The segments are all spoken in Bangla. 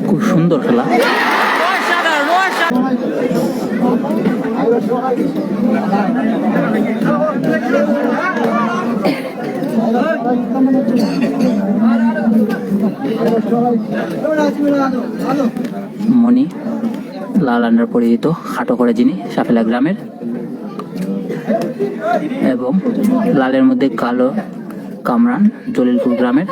খুব সুন্দর খেলা। মণি লাল আন্ডার পরিহিত খাটো করে যিনি সাফেলা গ্রামের, এবং লালের মধ্যে কালো কামরান জলিলপুর গ্রামের।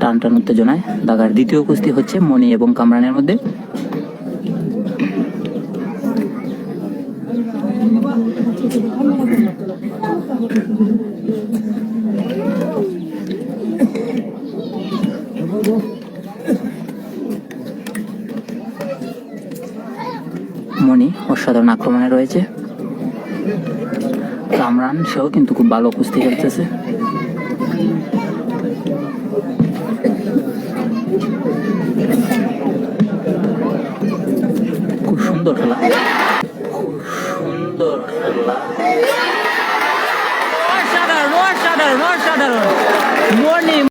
টান টান উত্তেজনায় দাগার দ্বিতীয় কুস্তি হচ্ছে মণি এবং কামরানের মধ্যে। মণি অসাধারণ আক্রমণে রয়েছে, কামরান সেও কিন্তু খুব ভালো কুস্তি খেলতেছে। খুব সুন্দর খেলা, খুব সুন্দর খেলা, অসাধারণ অসাধারণ অসাধারণ। মণি